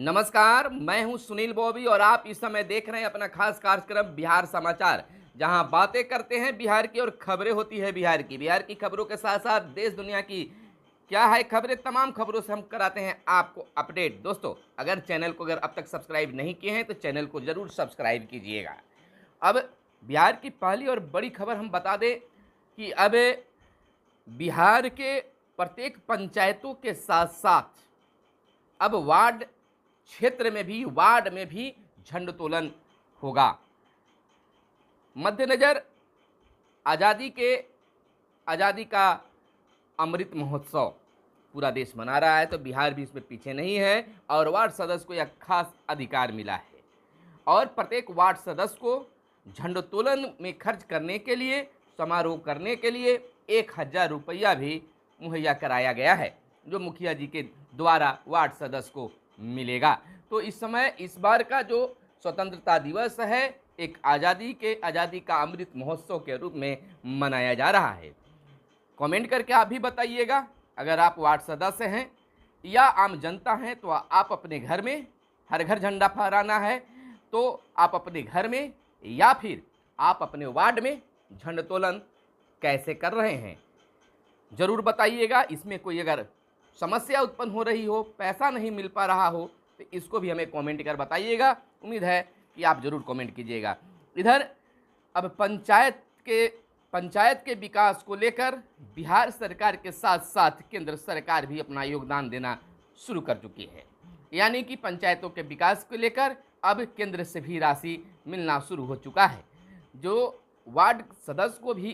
नमस्कार, मैं हूं सुनील बॉबी और आप इस समय देख रहे हैं अपना खास कार्यक्रम बिहार समाचार, जहां बातें करते हैं बिहार की और खबरें होती है बिहार की। बिहार की खबरों के साथ साथ देश दुनिया की क्या है खबरें, तमाम खबरों से हम कराते हैं आपको अपडेट। दोस्तों, अगर चैनल को अगर अब तक सब्सक्राइब नहीं किए हैं तो चैनल को जरूर सब्सक्राइब कीजिएगा। अब बिहार की पहली और बड़ी खबर हम बता दें कि अब बिहार के प्रत्येक पंचायतों के साथ साथ अब वार्ड में भी झंडोत्तोलन होगा। मद्देनजर आज़ादी का अमृत महोत्सव पूरा देश मना रहा है, तो बिहार भी इसमें पीछे नहीं है और वार्ड सदस्य को यह खास अधिकार मिला है और प्रत्येक वार्ड सदस्य को झंडोत्तोलन में खर्च करने के लिए, समारोह करने के लिए 1000 रुपया भी मुहैया कराया गया है, जो मुखिया जी के द्वारा वार्ड सदस्य को मिलेगा। तो इस समय इस बार का जो स्वतंत्रता दिवस है एक आज़ादी का अमृत महोत्सव के रूप में मनाया जा रहा है। कमेंट करके आप भी बताइएगा, अगर आप वार्ड सदस्य हैं या आम जनता हैं तो आप अपने घर में हर घर झंडा फहराना है तो आप अपने घर में या फिर आप अपने वार्ड में झंडोत्तोलन कैसे कर रहे हैं, ज़रूर बताइएगा। इसमें कोई अगर समस्या उत्पन्न हो रही हो, पैसा नहीं मिल पा रहा हो, तो इसको भी हमें कमेंट कर बताइएगा। उम्मीद है कि आप ज़रूर कमेंट कीजिएगा। इधर अब पंचायत के विकास को लेकर बिहार सरकार के साथ साथ केंद्र सरकार भी अपना योगदान देना शुरू कर चुकी है, यानी कि पंचायतों के विकास को लेकर अब केंद्र से भी राशि मिलना शुरू हो चुका है, जो वार्ड सदस्य को भी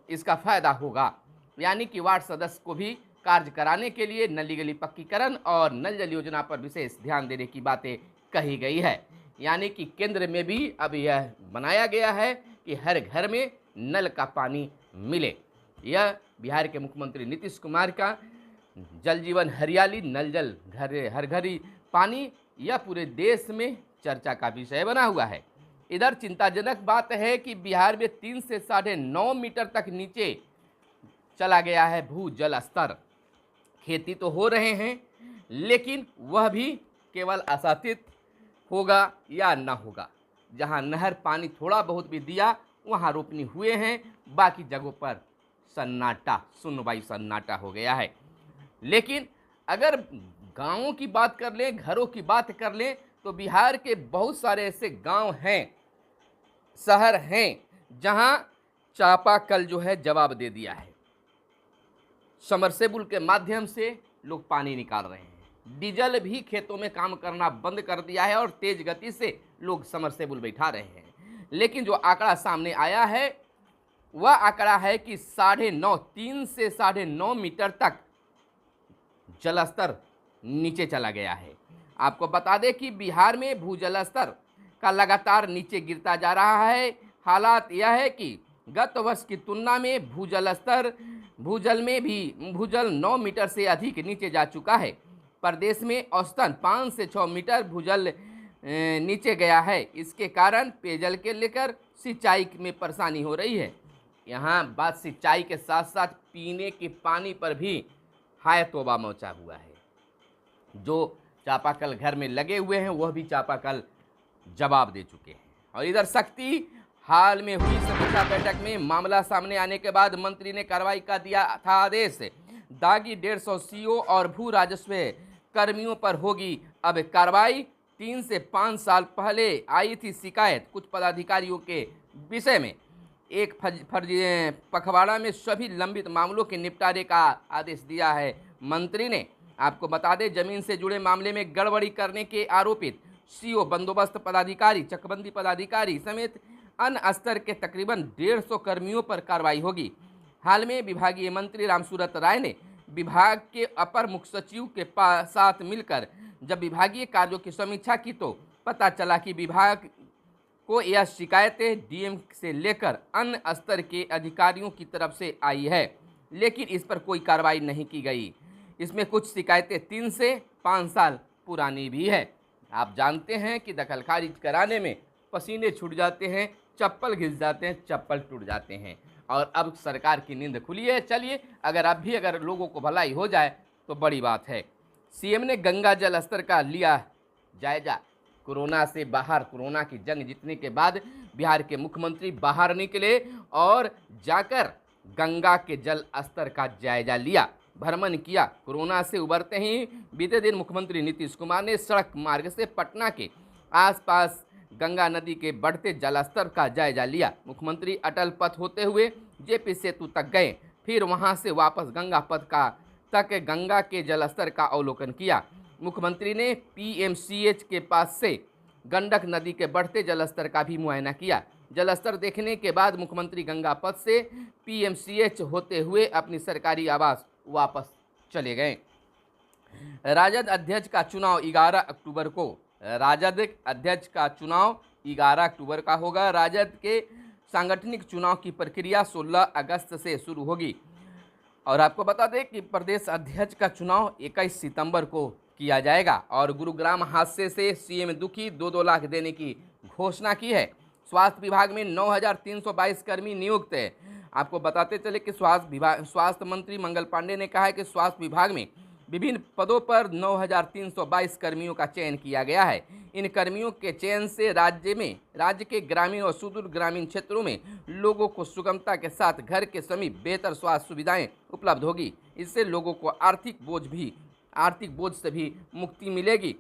इसका फ़ायदा होगा। यानी कि वार्ड सदस्य को भी कार्य कराने के लिए नली गली पक्कीकरण और नल जल योजना पर विशेष ध्यान देने की बातें कही गई है। यानी कि केंद्र में भी अब यह बनाया गया है कि हर घर में नल का पानी मिले। यह बिहार के मुख्यमंत्री नीतीश कुमार का जल जीवन हरियाली नल जल हर घरी पानी, यह पूरे देश में चर्चा का विषय बना हुआ है। इधर चिंताजनक बात है कि बिहार में 3 से 9.5 मीटर तक नीचे चला गया है भू जल स्तर। खेती तो हो रहे हैं, लेकिन वह भी केवल आशातीत होगा या ना होगा। जहां नहर पानी थोड़ा बहुत भी दिया वहां रोपनी हुए हैं, बाकी जगहों पर सन्नाटा, सुनवाई सन्नाटा हो गया है। लेकिन अगर गांवों की बात कर लें, घरों की बात कर लें, तो बिहार के बहुत सारे ऐसे गांव हैं, शहर हैं, जहां चापाकल जो है जवाब दे दिया है। समरसेबुल के माध्यम से लोग पानी निकाल रहे हैं। डीजल भी खेतों में काम करना बंद कर दिया है और तेज गति से लोग समरसेबुल बैठा रहे हैं। लेकिन जो आंकड़ा सामने आया है वह आंकड़ा है कि 3 से 9.5 मीटर तक जलस्तर नीचे चला गया है। आपको बता दें कि बिहार में भूजल स्तर का लगातार नीचे गिरता जा रहा है। हालात यह है कि गत वर्ष की तुलना में भूजल 9 मीटर से अधिक नीचे जा चुका है। प्रदेश में औसतन 5 से 6 मीटर भूजल नीचे गया है। इसके कारण पेयजल के लेकर सिंचाई में परेशानी हो रही है। यहाँ बात सिंचाई के साथ साथ पीने के पानी पर भी हाय तौबा मचा हुआ है। जो चापाकल घर में लगे हुए हैं वह भी चापाकल जवाब दे चुके हैं। और इधर शक्ति हाल में हुई समीक्षा बैठक में मामला सामने आने के बाद मंत्री ने कार्रवाई का दिया था आदेश। दागी 150 सीओ और भू राजस्व कर्मियों पर होगी अब कार्रवाई। 3 से 5 साल पहले आई थी शिकायत कुछ पदाधिकारियों के विषय में। एक फर्जी पखवाड़ा में सभी लंबित मामलों के निपटारे का आदेश दिया है मंत्री ने। आपको बता दें, जमीन से जुड़े मामले में गड़बड़ी करने के आरोपित सीओ, बंदोबस्त पदाधिकारी, चकबंदी पदाधिकारी समेत अन्य स्तर के तकरीबन 150 कर्मियों पर कार्रवाई होगी। हाल में विभागीय मंत्री रामसूरत राय ने विभाग के अपर मुख्य सचिव के साथ मिलकर जब विभागीय कार्यों की समीक्षा की तो पता चला कि विभाग को यह शिकायतें डीएम से लेकर अन्य स्तर के अधिकारियों की तरफ से आई है, लेकिन इस पर कोई कार्रवाई नहीं की गई। इसमें कुछ शिकायतें 3 से 5 साल पुरानी भी है। आप जानते हैं कि दखल खारिज कराने में पसीने छूट जाते हैं, चप्पल घिस जाते हैं, चप्पल टूट जाते हैं और अब सरकार की नींद खुली है। चलिए, अगर अब भी लोगों को भलाई हो जाए तो बड़ी बात है। सीएम ने गंगा जल स्तर का लिया जायजा। कोरोना से बाहर, कोरोना की जंग जीतने के बाद बिहार के मुख्यमंत्री बाहर निकले और जाकर गंगा के जल स्तर का जायजा लिया, भ्रमण किया। कोरोना से उबरते ही बीते दिन मुख्यमंत्री नीतीश कुमार ने सड़क मार्ग से पटना के आसपास गंगा नदी के बढ़ते जलस्तर का जायजा लिया। मुख्यमंत्री अटल पथ होते हुए जेपी सेतु तक गए, फिर वहां से वापस गंगा पथ तक गंगा के जलस्तर का अवलोकन किया। मुख्यमंत्री ने पीएमसीएच के पास से गंडक नदी के बढ़ते जलस्तर का भी मुआयना किया। जलस्तर देखने के बाद मुख्यमंत्री गंगा पथ से पीएमसीएच होते हुए अपनी सरकारी आवास वापस चले गए। राजद अध्यक्ष का चुनाव 11 अक्टूबर को, राजद अध्यक्ष का चुनाव 11 अक्टूबर का होगा। राजद के सांगठनिक चुनाव की प्रक्रिया 16 अगस्त से शुरू होगी। और आपको बता दें कि प्रदेश अध्यक्ष का चुनाव 21 सितंबर को किया जाएगा। और गुरुग्राम हादसे से सीएम दुखी, 2-2 लाख देने की घोषणा की है। स्वास्थ्य विभाग में 9,322 कर्मी नियुक्त है। आपको बताते चले कि स्वास्थ्य मंत्री मंगल पांडे ने कहा है कि स्वास्थ्य विभाग में विभिन्न पदों पर 9,322 कर्मियों का चयन किया गया है। इन कर्मियों के चयन से राज्य के ग्रामीण और सुदूर ग्रामीण क्षेत्रों में लोगों को सुगमता के साथ घर के समीप बेहतर स्वास्थ्य सुविधाएं उपलब्ध होगी। इससे लोगों को आर्थिक बोझ से भी मुक्ति मिलेगी।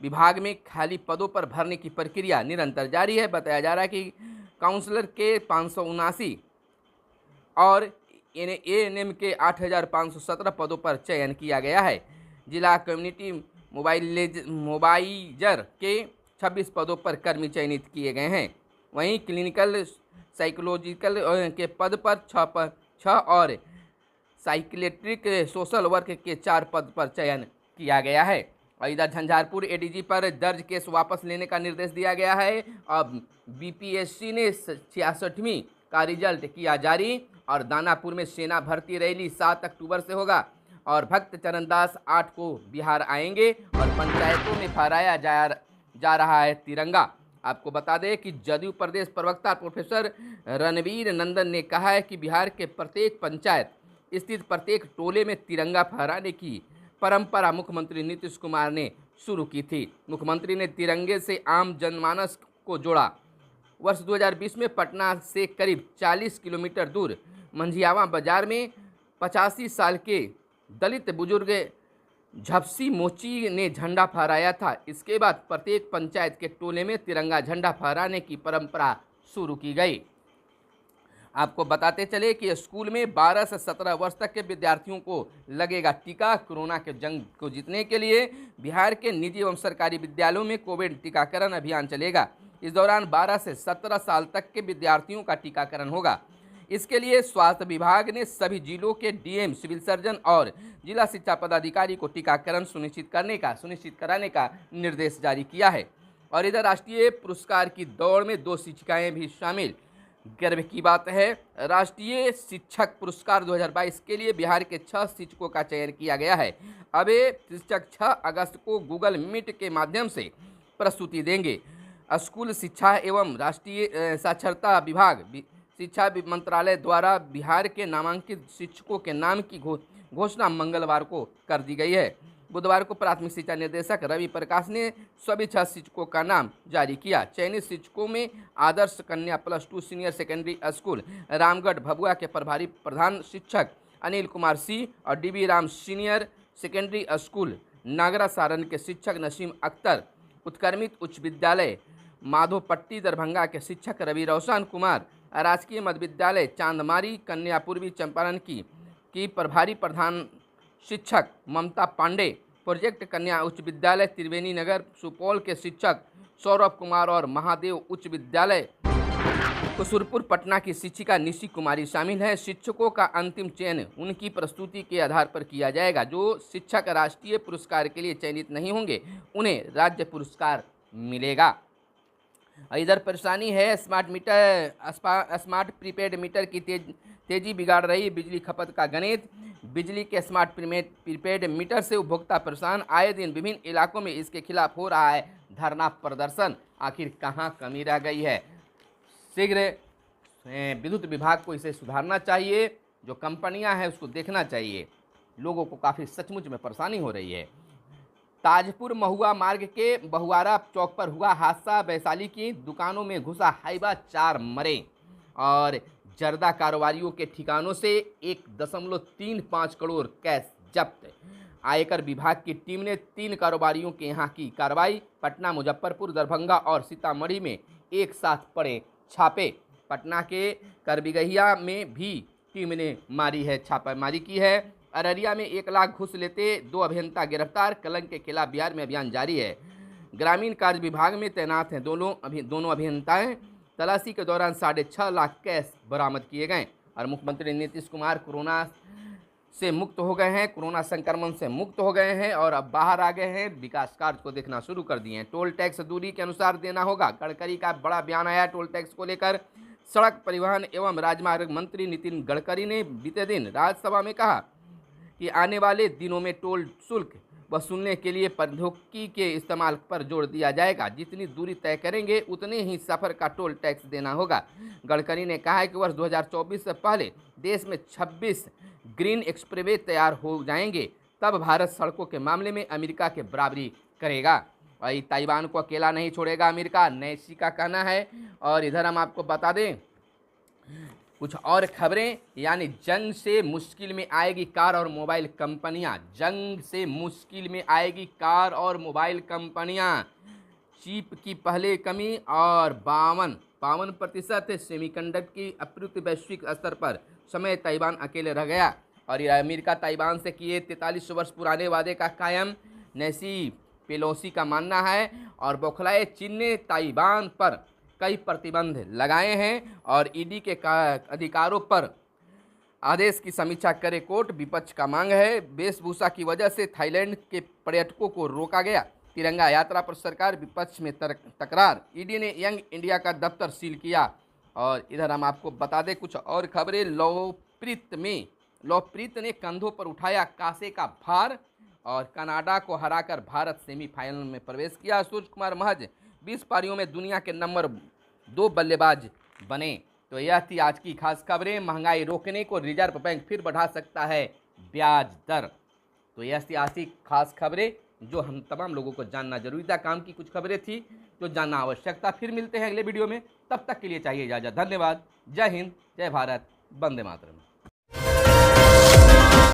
विभाग में खाली पदों पर भरने की प्रक्रिया निरंतर जारी है। बताया जा रहा है कि काउंसलर के 579 और एएनएम के 8,517 पदों पर चयन किया गया है। जिला कम्युनिटी मोबाइजर के 26 पदों पर कर्मी चयनित किए गए हैं। वहीं क्लिनिकल साइकोलॉजिकल के पद पर 6 और साइकिलेट्रिक सोशल वर्क के 4 पद पर चयन किया गया है। और इधर झंझारपुर एडीजी पर दर्ज केस वापस लेने का निर्देश दिया गया है। अब बीपीएससी ने 66वीं का रिजल्ट किया जारी। और दानापुर में सेना भर्ती रैली 7 अक्टूबर से होगा। और भक्त चरणदास 8 को बिहार आएंगे। और पंचायतों में फहराया जा रहा है तिरंगा। आपको बता दें कि जदयू प्रदेश प्रवक्ता प्रोफेसर रणवीर नंदन ने कहा है कि बिहार के प्रत्येक पंचायत स्थित प्रत्येक टोले में तिरंगा फहराने की परंपरा मुख्यमंत्री नीतीश कुमार ने शुरू की थी। मुख्यमंत्री ने तिरंगे से आम जनमानस को जोड़ा। वर्ष 2020 में पटना से करीब 40 किलोमीटर दूर मंझियावा बाजार में 85 साल के दलित बुजुर्ग झपसी मोची ने झंडा फहराया था। इसके बाद प्रत्येक पंचायत के टोले में तिरंगा झंडा फहराने की परंपरा शुरू की गई। आपको बताते चले कि स्कूल में 12 से 17 वर्ष तक के विद्यार्थियों को लगेगा टीका। कोरोना के जंग को जीतने के लिए बिहार के निजी एवं सरकारी विद्यालयों में कोविड टीकाकरण अभियान चलेगा। इस दौरान 12 से 17 साल तक के विद्यार्थियों का टीकाकरण होगा। इसके लिए स्वास्थ्य विभाग ने सभी जिलों के डीएम, सिविल सर्जन और जिला शिक्षा पदाधिकारी को टीकाकरण सुनिश्चित कराने का निर्देश जारी किया है। और इधर राष्ट्रीय पुरस्कार की दौड़ में 2 शिक्षिकाएं भी शामिल। गर्व की बात है, राष्ट्रीय शिक्षक पुरस्कार 2022 के लिए बिहार के 6 शिक्षकों का चयन किया गया है। अब ये शिक्षक 6 अगस्त को गूगल मीट के माध्यम से प्रस्तुति देंगे। स्कूल शिक्षा एवं राष्ट्रीय साक्षरता विभाग, शिक्षा मंत्रालय द्वारा बिहार के नामांकित शिक्षकों के नाम की घोषणा मंगलवार को कर दी गई है। बुधवार को प्राथमिक शिक्षा निदेशक रवि प्रकाश ने सभी 6 शिक्षकों का नाम जारी किया। चयनित शिक्षकों में आदर्श कन्या +2 senior secondary school Ramgarh Bhabua के प्रभारी प्रधान शिक्षक अनिल कुमार सी और DB Ram senior secondary school Nagra Saran के शिक्षक नसीम अख्तर, उत्क्रमित उच्च विद्यालय माधोपट्टी दरभंगा के शिक्षक रवि रोशन कुमार, राजकीय मध्य विद्यालय चांदमारी कन्या पूर्वी चंपारण की प्रभारी प्रधान शिक्षक ममता पांडे, प्रोजेक्ट कन्या उच्च विद्यालय त्रिवेणी नगर सुपौल के शिक्षक सौरभ कुमार और महादेव उच्च विद्यालय कुसुरपुर पटना की शिक्षिका निशी कुमारी शामिल है। शिक्षकों का अंतिम चयन उनकी प्रस्तुति के आधार पर किया जाएगा। जो शिक्षक राष्ट्रीय पुरस्कार के लिए चयनित नहीं होंगे उन्हें राज्य पुरस्कार मिलेगा। इधर परेशानी है, स्मार्ट प्रीपेड मीटर की तेजी बिगाड़ रही बिजली खपत का गणित। बिजली के स्मार्ट प्रीपेड मीटर से उपभोक्ता परेशान। आए दिन विभिन्न इलाकों में इसके खिलाफ हो रहा है धरना प्रदर्शन। आखिर कहां कमी रह गई है? शीघ्र विद्युत विभाग को इसे सुधारना चाहिए। जो कंपनियां हैं उसको देखना चाहिए। लोगों को काफ़ी सचमुच में परेशानी हो रही है। ताजपुर महुआ मार्ग के बहुआरा चौक पर हुआ हादसा। वैशाली की दुकानों में घुसा हाइबा, 4 मरे। और जर्दा कारोबारियों के ठिकानों से 1.35 करोड़ कैश जब्त। आयकर विभाग की टीम ने 3 कारोबारियों के यहाँ की कार्रवाई। पटना, मुजफ्फरपुर, दरभंगा और सीतामढ़ी में एक साथ पड़े छापे। पटना के करबिगहिया में भी टीम ने छापेमारी की है। अररिया में 1 लाख घूस लेते 2 अभियंता गिरफ्तार। कलंक के खिलाफ बिहार में अभियान जारी है। ग्रामीण कार्य विभाग में तैनात हैं दोनों अभियंताएं। तलाशी के दौरान 6.5 लाख कैश बरामद किए गए। और मुख्यमंत्री नीतीश कुमार कोरोना से मुक्त हो गए हैं, कोरोना संक्रमण से मुक्त हो गए हैं और अब बाहर आ गए हैं। विकास कार्य को देखना शुरू कर दिए हैं। टोल टैक्स दूरी के अनुसार देना होगा। गडकरी का बड़ा बयान आया टोल टैक्स को लेकर। सड़क परिवहन एवं राजमार्ग मंत्री नितिन गडकरी ने बीते दिन राज्यसभा में कहा कि आने वाले दिनों में टोल शुल्क वसूलने के लिए प्रौद्योगिकी के इस्तेमाल पर जोर दिया जाएगा। जितनी दूरी तय करेंगे उतने ही सफ़र का टोल टैक्स देना होगा। गडकरी ने कहा है कि वर्ष 2024 से पहले देश में 26 ग्रीन एक्सप्रेसवे तैयार हो जाएंगे, तब भारत सड़कों के मामले में अमेरिका के बराबरी करेगा। और ताइवान को अकेला नहीं छोड़ेगा अमेरिका, नैसी का कहना है। और इधर हम आपको बता दें कुछ और खबरें, यानी जंग से मुश्किल में आएगी कार और मोबाइल कंपनियां। जंग से मुश्किल में आएगी कार और मोबाइल कंपनियां। चिप की पहले कमी और 52% सेमीकंडक्टर की आपूर्ति वैश्विक स्तर पर समय ताइवान अकेले रह गया। और यह अमेरिका ताइवान से किए 43 वर्ष पुराने वादे का कायम, नैसी पेलोसी का मानना है। और बौखलाए चीन ने ताइवान पर कई प्रतिबंध लगाए हैं और ईडी के अधिकारों पर आदेश की समीक्षा करे कोर्ट। विपक्ष का मांग है वेशभूषा की वजह से थाईलैंड के पर्यटकों को रोका गया। तिरंगा यात्रा पर सरकार विपक्ष में तकरार। ईडी ने यंग इंडिया का दफ्तर सील किया। और इधर हम आपको बता दें कुछ और खबरें। लवप्रीत ने कंधों पर उठाया कांसे का भार और कनाडा को हराकर भारत सेमीफाइनल में प्रवेश किया। सूर्य कुमार महज 20 पारियों में दुनिया के नंबर 2 बल्लेबाज बने। तो यह थी आज की खास खबरें। महंगाई रोकने को रिजर्व बैंक फिर बढ़ा सकता है ब्याज दर। तो यह थी आज की खास खबरें जो हम तमाम लोगों को जानना जरूरी था। काम की कुछ खबरें थी जो जानना आवश्यक था। फिर मिलते हैं अगले वीडियो में, तब तक के लिए चाहिए इजाजत। धन्यवाद। जय हिंद, जय भारत, वंदे मातरम।